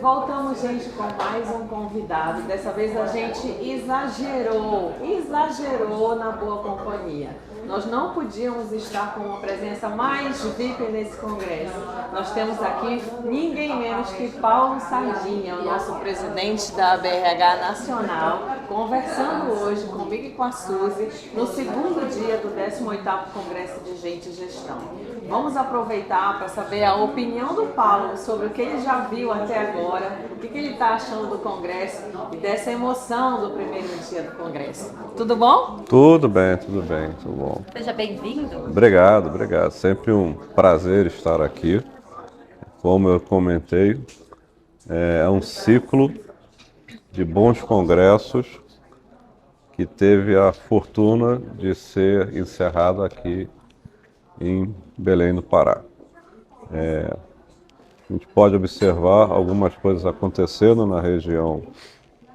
Voltamos, gente, com mais um convidado. Dessa vez a gente exagerou na boa companhia. Nós não podíamos estar com uma presença mais VIP nesse congresso. Nós temos aqui ninguém menos que Paulo Sardinha, o nosso presidente da ABRH Nacional, conversando hoje comigo e com a Suzy, no segundo dia do 18º Congresso de Gente e Gestão. Vamos aproveitar para saber a opinião do Paulo sobre o que ele já viu até agora, o que ele está achando do Congresso e dessa emoção do primeiro dia do Congresso. Tudo bom? Tudo bem, tudo bom. Seja bem-vindo. Obrigado. Sempre um prazer estar aqui. Como eu comentei, é um ciclo de bons congressos que teve a fortuna de ser encerrado aqui em Belém do Pará. A gente pode observar algumas coisas acontecendo na região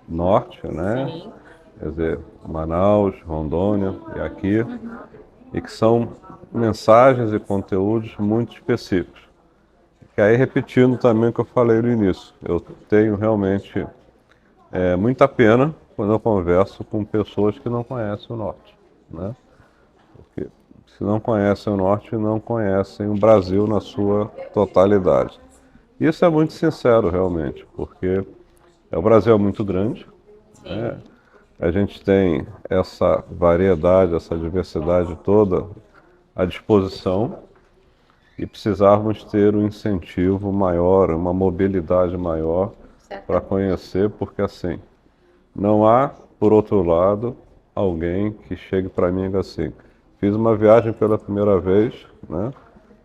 norte, né? Sim. Quer dizer, Manaus, Rondônia e aqui, e que são mensagens e conteúdos muito específicos. Que aí, repetindo também o que eu falei no início, eu tenho realmente muita pena quando eu converso com pessoas que não conhecem o Norte, né? Porque se não conhecem o Norte, não conhecem o Brasil na sua totalidade. Isso é muito sincero, realmente, porque o Brasil é muito grande, né? A gente tem essa variedade, essa diversidade toda à disposição e precisarmos ter um incentivo maior, uma mobilidade maior para conhecer, porque assim, não há, por outro lado, alguém que chegue para mim e diga assim, fiz uma viagem pela primeira vez, né,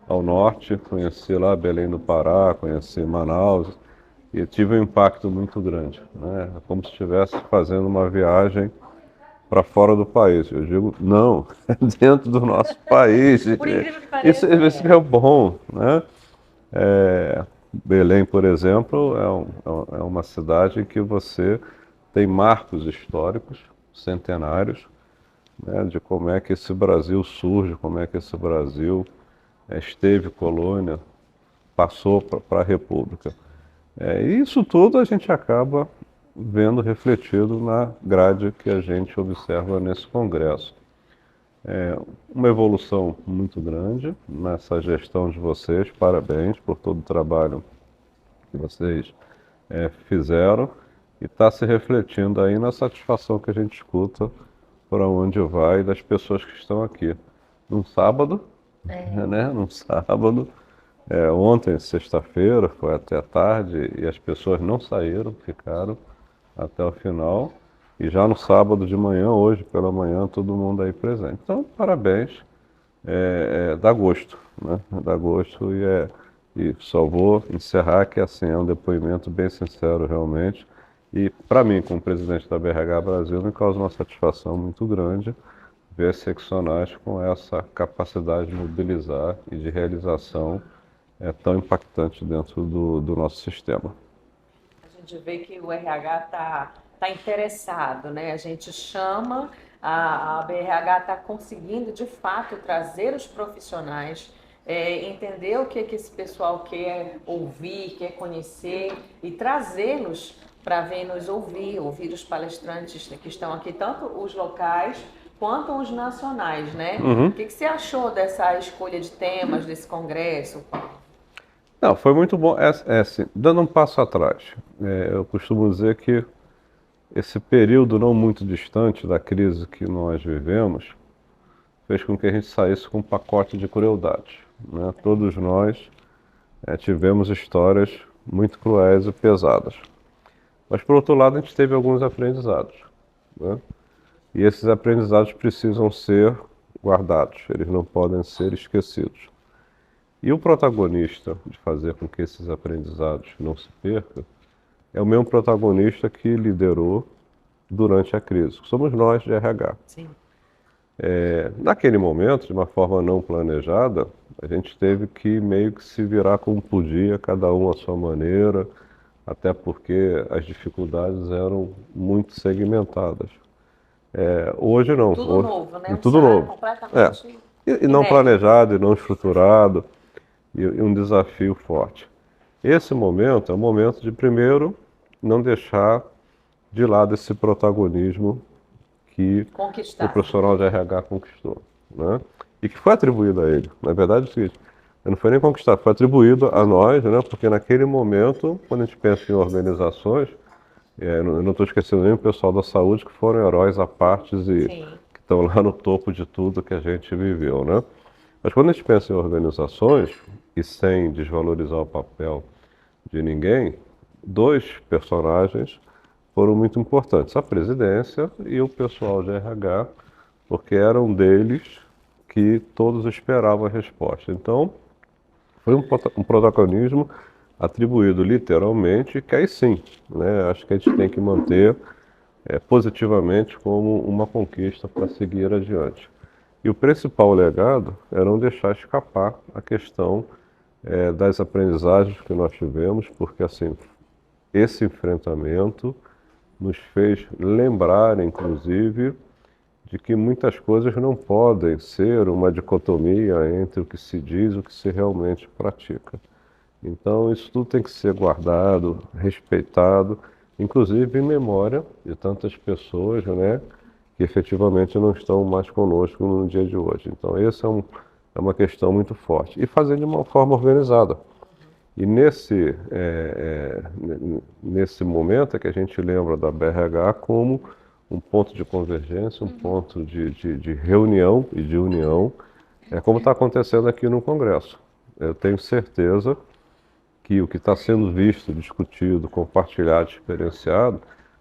ao norte, conheci lá Belém do Pará, conheci Manaus, e tive um impacto muito grande, né? É como se estivesse fazendo uma viagem para fora do país. Eu digo, não, é dentro do nosso país. Por incrível que pareça. Isso é o bom, né? Belém, por exemplo, é uma cidade em que você tem marcos históricos, centenários, né, de como é que esse Brasil surge, como é que esse Brasil esteve colônia, passou para a República. E isso tudo a gente acaba vendo refletido na grade que a gente observa nesse congresso. Uma evolução muito grande nessa gestão de vocês, parabéns por todo o trabalho que vocês fizeram e está se refletindo aí na satisfação que a gente escuta para onde vai das pessoas que estão aqui. Num sábado, né? Num sábado. Ontem, sexta-feira, foi até a tarde e as pessoas não saíram, ficaram até o final. E já no sábado de manhã, hoje pela manhã, todo mundo aí presente. Então, parabéns, dá gosto, né? Dá gosto e só vou encerrar que assim, é um depoimento bem sincero realmente. E para mim, como presidente da BRH Brasil, me causa uma satisfação muito grande ver seccionais com essa capacidade de mobilizar e de realização tão impactante dentro do nosso sistema. A gente vê que o RH tá interessado, né? A gente chama, a BRH está conseguindo, de fato, trazer os profissionais, entender o que esse pessoal quer ouvir, quer conhecer e trazê-los para vir nos ouvir os palestrantes que estão aqui, tanto os locais quanto os nacionais, né? Uhum. O que você achou dessa escolha de temas desse congresso? Não, foi muito bom. Assim, dando um passo atrás, eu costumo dizer que esse período não muito distante da crise que nós vivemos fez com que a gente saísse com um pacote de crueldade, né? Todos nós tivemos histórias muito cruéis e pesadas. Mas, por outro lado, a gente teve alguns aprendizados, né? E esses aprendizados precisam ser guardados, eles não podem ser esquecidos. E o protagonista de fazer com que esses aprendizados não se percam é o mesmo protagonista que liderou durante a crise, que somos nós de RH. Sim. Naquele momento, de uma forma não planejada, a gente teve que meio que se virar como podia, cada um à sua maneira, até porque as dificuldades eram muito segmentadas. Hoje não. Tudo hoje, novo, né? Tudo novo. Completamente E não planejado, e não estruturado, e um desafio forte. Esse momento é o momento de, primeiro, não deixar de lado esse protagonismo que o Conquistar. profissional de RH conquistou, né? E que foi atribuído a ele. Na verdade, é o seguinte, não foi nem conquistado, foi atribuído a nós, né? Porque naquele momento, quando a gente pensa em organizações, eu não estou esquecendo nem o pessoal da saúde que foram heróis à parte e Sim. que estão lá no topo de tudo que a gente viveu, né? Mas quando a gente pensa em organizações, e sem desvalorizar o papel de ninguém, dois personagens foram muito importantes, a presidência e o pessoal de RH, porque eram deles que todos esperavam a resposta. Então, foi um protagonismo atribuído literalmente, que aí sim, né, acho que a gente tem que manter positivamente como uma conquista para seguir adiante. E o principal legado era não deixar escapar a questão das aprendizagens que nós tivemos, porque assim, esse enfrentamento nos fez lembrar, inclusive, de que muitas coisas não podem ser uma dicotomia entre o que se diz e o que se realmente pratica. Então, isso tudo tem que ser guardado, respeitado, inclusive em memória de tantas pessoas, né, que efetivamente não estão mais conosco no dia de hoje. Então, essa é uma questão muito forte. E fazer de uma forma organizada. E nesse momento é que a gente lembra da BRH como um ponto de convergência, um ponto de reunião e de união, como está acontecendo aqui no Congresso. Eu tenho certeza que o que está sendo visto, discutido, compartilhado, experienciado,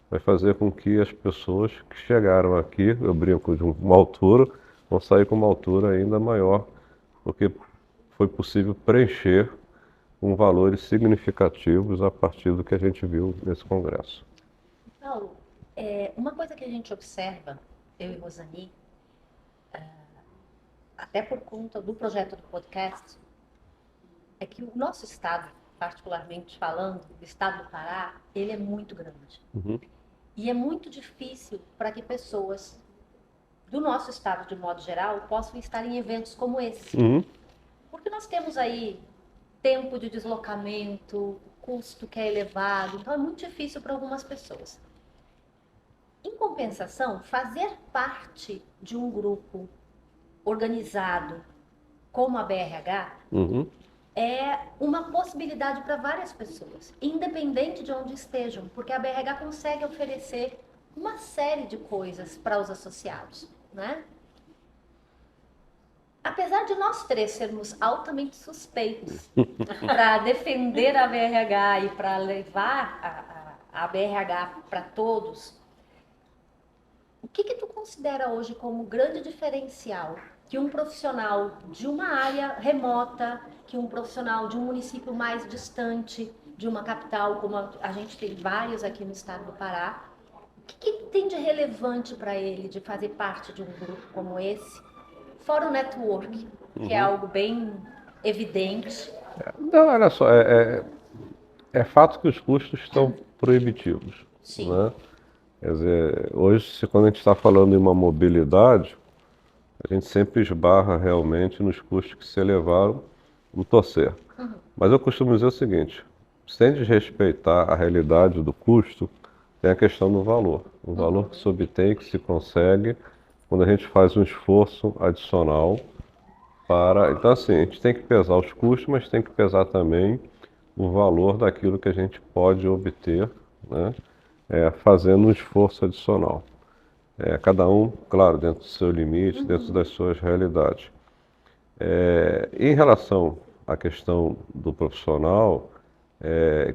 vai fazer com que as pessoas que chegaram aqui, eu brinco de uma altura, vão sair com uma altura ainda maior, porque foi possível preencher com valores significativos a partir do que a gente viu nesse congresso. Paulo, uma coisa que a gente observa, eu e Rosani, até por conta do projeto do podcast, é que o nosso estado, particularmente falando, o estado do Pará, ele é muito grande. E é muito difícil para que pessoas do nosso estado, de modo geral, possam estar em eventos como esse. Porque nós temos aí tempo de deslocamento, custo que é elevado, então é muito difícil para algumas pessoas. Em compensação, fazer parte de um grupo organizado como a BRH é uma possibilidade para várias pessoas, independente de onde estejam, porque a BRH consegue oferecer uma série de coisas para os associados, né? Apesar de nós três sermos altamente suspeitos para defender a BRH e para levar a BRH para todos, o que tu considera hoje como grande diferencial que um profissional de uma área remota, que um profissional de um município mais distante de uma capital, como a gente tem vários aqui no estado do Pará, o que tem de relevante para ele de fazer parte de um grupo como esse? Fora o network, que é algo bem evidente. Não, olha só, é fato que os custos estão proibitivos. Sim. Né? Quer dizer, hoje, quando a gente está falando em uma mobilidade, a gente sempre esbarra realmente nos custos que se elevaram no torcer. Mas eu costumo dizer o seguinte, sem desrespeitar a realidade do custo, tem a questão do valor. O valor que se obtém, que se consegue, quando a gente faz um esforço adicional para... Então, assim, a gente tem que pesar os custos, mas tem que pesar também o valor daquilo que a gente pode obter, né? Fazendo um esforço adicional. Cada um, claro, dentro do seu limite, dentro das suas realidades. Em relação à questão do profissional,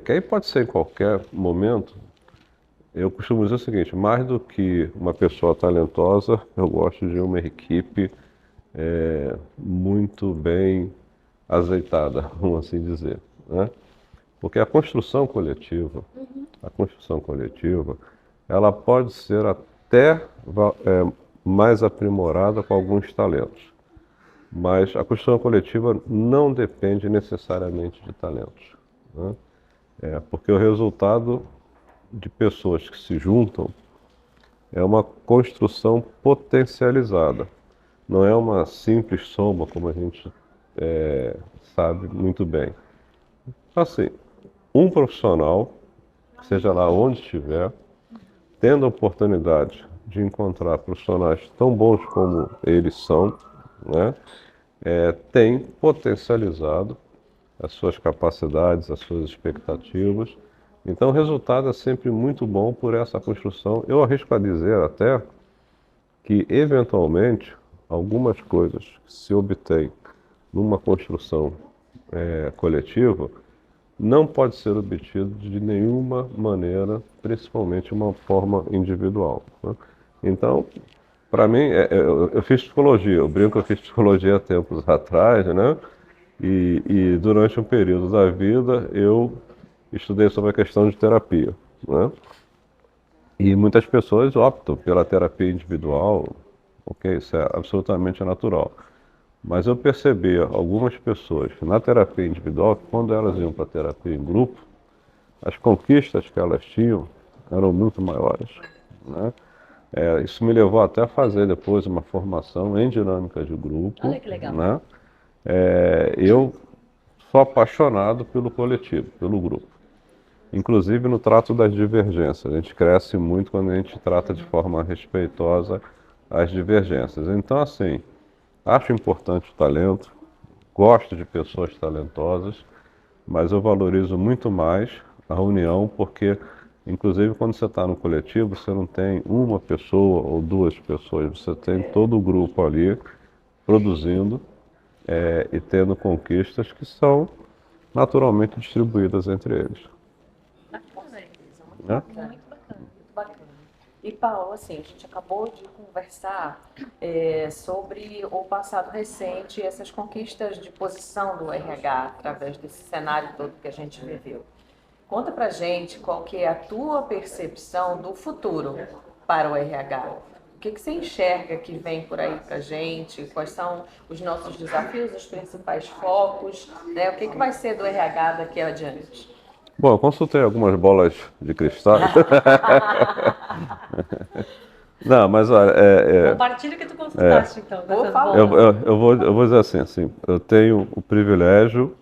que aí pode ser em qualquer momento, eu costumo dizer o seguinte, mais do que uma pessoa talentosa, eu gosto de uma equipe muito bem azeitada, vamos assim dizer, né? Porque a construção coletiva, ela pode ser até mais aprimorada com alguns talentos. Mas a construção coletiva não depende necessariamente de talentos, né? Porque o resultado de pessoas que se juntam é uma construção potencializada. Não é uma simples soma, como a gente sabe muito bem. Assim, um profissional, seja lá onde estiver, tendo a oportunidade de encontrar profissionais tão bons como eles são, né, tem potencializado as suas capacidades, as suas expectativas. Então o resultado é sempre muito bom por essa construção. Eu arrisco a dizer até que, eventualmente, algumas coisas que se obtêm numa construção coletiva não pode ser obtido de nenhuma maneira, principalmente uma forma individual, né? Então, para mim, eu fiz psicologia, eu brinco que eu fiz psicologia há tempos atrás, né? E durante um período da vida eu estudei sobre a questão de terapia, né? E muitas pessoas optam pela terapia individual, ok? Isso é absolutamente natural. Mas eu percebi algumas pessoas que na terapia individual, quando elas iam para a terapia em grupo, as conquistas que elas tinham eram muito maiores, né? Isso me levou até a fazer depois uma formação em dinâmica de grupo. Olha que legal. Né? Eu sou apaixonado pelo coletivo, pelo grupo. Inclusive no trato das divergências. A gente cresce muito quando a gente trata de forma respeitosa as divergências. Então, assim, acho importante o talento, gosto de pessoas talentosas, mas eu valorizo muito mais a união, porque, inclusive, quando você está no coletivo, você não tem uma pessoa ou duas pessoas, você tem todo o grupo ali produzindo e tendo conquistas que são naturalmente distribuídas entre eles. Bacana, Né? muito bacana. Muito bacana. E, Paulo, assim, a gente acabou de conversar sobre o passado recente, essas conquistas de posição do RH através desse cenário todo que a gente viveu. Conta pra gente qual que é a tua percepção do futuro para o RH. O que você enxerga que vem por aí pra gente? Quais são os nossos desafios, os principais focos, né? O que vai ser do RH daqui adiante? Bom, eu consultei algumas bolas de cristal. Não, mas olha, Compartilha o que tu consultaste, então. Por dessas favor. bolas. eu vou dizer assim, eu tenho o privilégio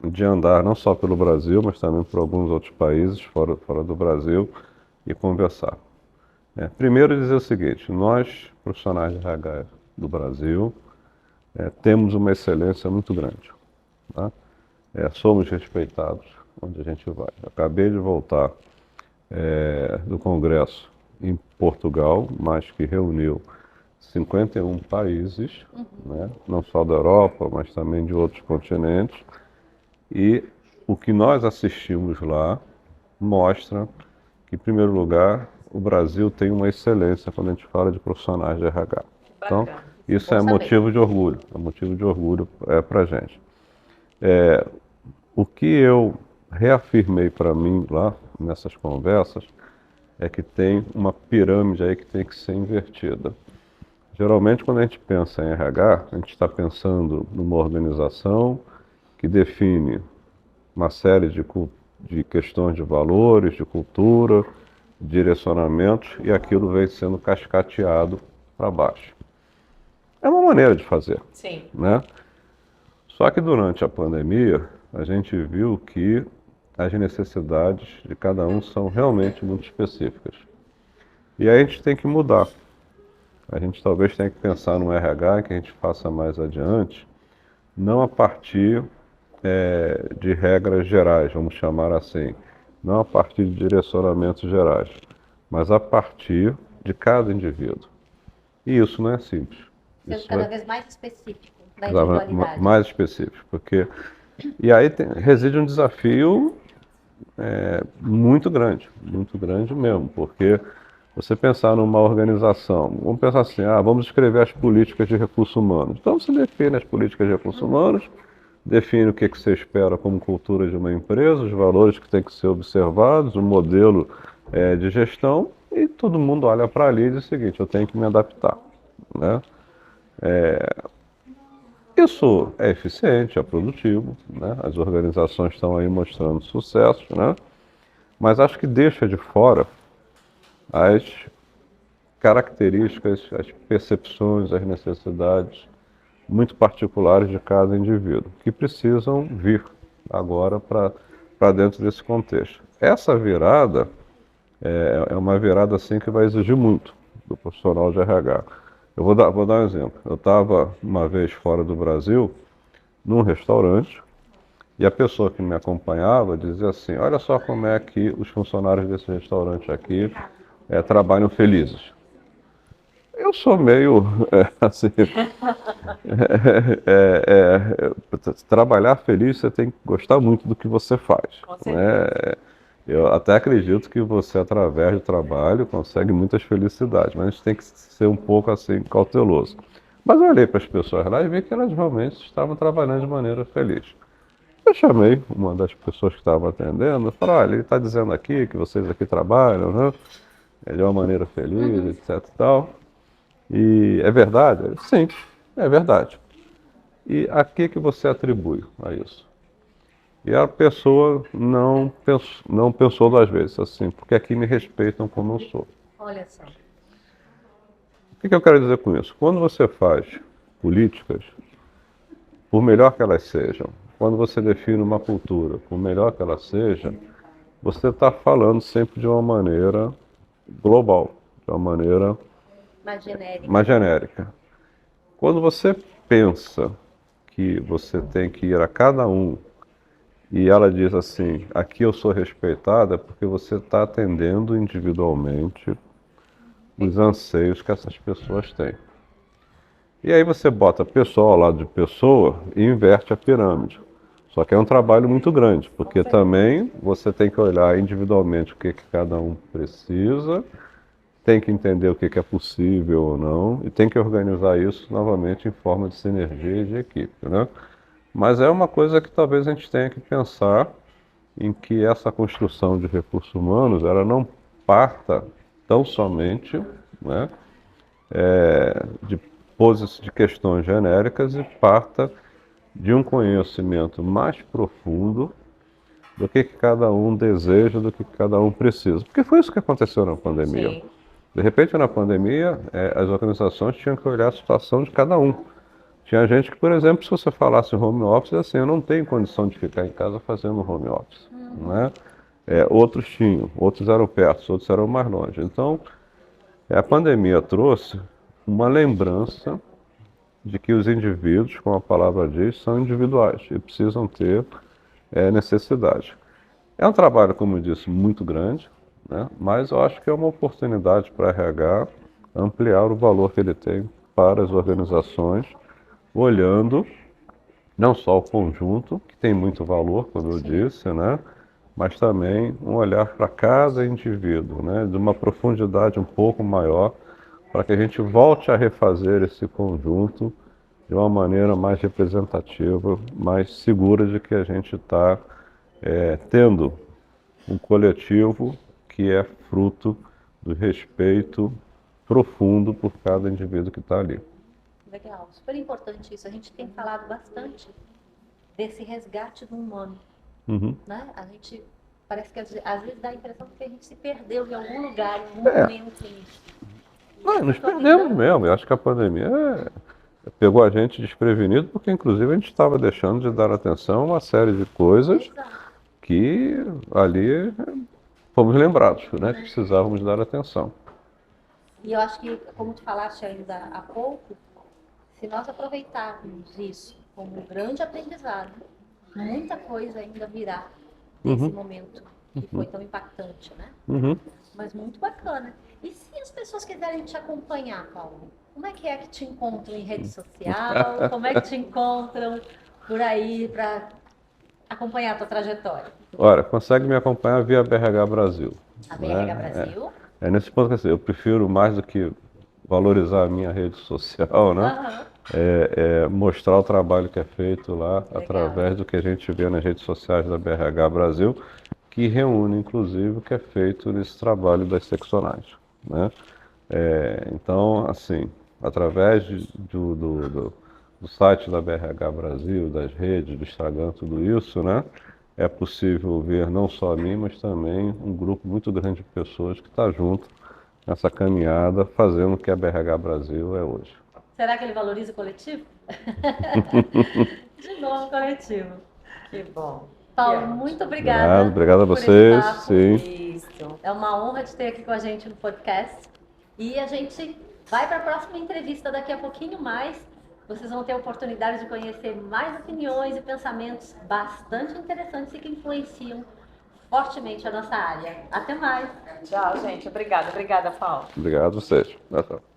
de andar não só pelo Brasil, mas também por alguns outros países fora do Brasil e conversar. Primeiro dizer o seguinte, nós, profissionais de RH do Brasil, temos uma excelência muito grande. Tá? Somos respeitados onde a gente vai. Acabei de voltar do Congresso em Portugal, mas que reuniu 51 países, né? Não só da Europa, mas também de outros continentes. E o que nós assistimos lá mostra que, em primeiro lugar, o Brasil tem uma excelência quando a gente fala de profissionais de RH. Então, isso Bom é saber. motivo de orgulho, para a gente. O que eu reafirmei para mim lá, nessas conversas, é que tem uma pirâmide aí que tem que ser invertida. Geralmente, quando a gente pensa em RH, a gente está pensando numa organização que define uma série de questões de valores, de cultura, direcionamentos, e aquilo vem sendo cascateado para baixo. É uma maneira de fazer, Sim. né? Só que durante a pandemia, a gente viu que as necessidades de cada um são realmente muito específicas. E aí a gente tem que mudar. A gente talvez tenha que pensar no RH que a gente faça mais adiante, não a partir de regras gerais, vamos chamar assim, não a partir de direcionamentos gerais, mas a partir de cada indivíduo. E isso não é simples. Sendo Isso cada é vez mais específico da individualidade. mais específico, porque e aí reside um desafio muito grande mesmo, porque você pensar numa organização, vamos pensar assim, vamos escrever as políticas de recursos humanos. Então você define as políticas de recursos humanos, define o que você espera como cultura de uma empresa, os valores que têm que ser observados, o modelo de gestão, e todo mundo olha para ali e diz o seguinte, eu tenho que me adaptar, né? Isso é eficiente, é produtivo, né? As organizações estão aí mostrando sucesso, né? Mas acho que deixa de fora as características, as percepções, as necessidades muito particulares de cada indivíduo, que precisam vir agora para para dentro desse contexto. Essa virada é uma virada assim que vai exigir muito do profissional de RH. Eu vou dar um exemplo. Eu estava uma vez fora do Brasil, num restaurante, e a pessoa que me acompanhava dizia assim: olha só como é que os funcionários desse restaurante aqui trabalham felizes. Eu sou meio, assim, trabalhar feliz, você tem que gostar muito do que você faz, Com certeza. né? Eu até acredito que você, através do trabalho, consegue muitas felicidades, mas a gente tem que ser um pouco assim, cauteloso. Mas eu olhei para as pessoas lá e vi que elas realmente estavam trabalhando de maneira feliz. Eu chamei uma das pessoas que estava atendendo e falei: olha, ele está dizendo aqui que vocês aqui trabalham, né? De uma maneira feliz, etc e tal. E é verdade? Ele, sim, é verdade. E a que você atribui a isso? E a pessoa não pensou duas vezes, assim, porque aqui me respeitam como eu sou. Olha só. O que eu quero dizer com isso? Quando você faz políticas, por melhor que elas sejam, quando você define uma cultura, por melhor que ela seja, você está falando sempre de uma maneira global, de uma maneira mais genérica. Quando você pensa que você tem que ir a cada um e ela diz assim: aqui eu sou respeitada, porque você está atendendo individualmente os anseios que essas pessoas têm. E aí você bota pessoa ao lado de pessoa e inverte a pirâmide. Só que é um trabalho muito grande, porque também você tem que olhar individualmente o que cada um precisa, tem que entender o que é possível ou não, e tem que organizar isso novamente em forma de sinergia e de equipe, né? Mas é uma coisa que talvez a gente tenha que pensar em que essa construção de recursos humanos ela não parta tão somente, né, de questões genéricas e parta de um conhecimento mais profundo do que cada um deseja, do que cada um precisa. Porque foi isso que aconteceu na pandemia. Sim. De repente, na pandemia, as organizações tinham que olhar a situação de cada um. Tinha gente que, por exemplo, se você falasse home office, assim, eu não tenho condição de ficar em casa fazendo home office, né? Outros tinham, outros eram perto, outros eram mais longe. Então, a pandemia trouxe uma lembrança de que os indivíduos, como a palavra diz, são individuais e precisam ter necessidade. É um trabalho, como eu disse, muito grande, né? Mas eu acho que é uma oportunidade para a RH ampliar o valor que ele tem para as organizações, olhando não só o conjunto, que tem muito valor, como eu disse, né? Mas também um olhar para cada indivíduo, né? De uma profundidade um pouco maior, para que a gente volte a refazer esse conjunto de uma maneira mais representativa, mais segura de que a gente está tendo um coletivo que é fruto do respeito profundo por cada indivíduo que está ali. Legal, super importante isso. A gente tem falado bastante desse resgate do humano, né? A gente parece que às vezes dá a impressão de que a gente se perdeu em algum lugar, em algum momento nisso. Nos perdemos mesmo. Eu acho que a pandemia pegou a gente desprevenido, porque inclusive a gente estava deixando de dar atenção a uma série de coisas que ali fomos lembrados, né? Que precisávamos dar atenção. E eu acho que, como tu falaste ainda há pouco, se nós aproveitarmos isso como um grande aprendizado, muita coisa ainda virá desse momento que foi tão impactante, né? Mas muito bacana. E se as pessoas quiserem te acompanhar, Paulo? Como é que te encontram em rede social? Como é que te encontram por aí para acompanhar a tua trajetória? Olha, consegue me acompanhar via BRH Brasil. A BRH Brasil? Nesse ponto que assim, eu prefiro mais do que valorizar a minha rede social, né? Mostrar o trabalho que é feito lá através do que a gente vê nas redes sociais da BRH Brasil, que reúne inclusive o que é feito nesse trabalho das seccionais, né? Então, assim, através do site da BRH Brasil, das redes, do Instagram, tudo isso, né? É possível ver não só a mim, mas também um grupo muito grande de pessoas que está junto nessa caminhada, fazendo o que a BRH Brasil é hoje. Será que ele valoriza o coletivo? De novo, coletivo. Que bom. Paulo, muito obrigada. Obrigado a por esse vocês. papo. Sim. Isso. É uma honra te ter aqui com a gente no podcast. E a gente vai para a próxima entrevista daqui a pouquinho mais. Vocês vão ter a oportunidade de conhecer mais opiniões e pensamentos bastante interessantes e que influenciam fortemente a nossa área. Até mais. Tchau, gente. Obrigada, Paulo. Obrigado a vocês. Tchau, tchau.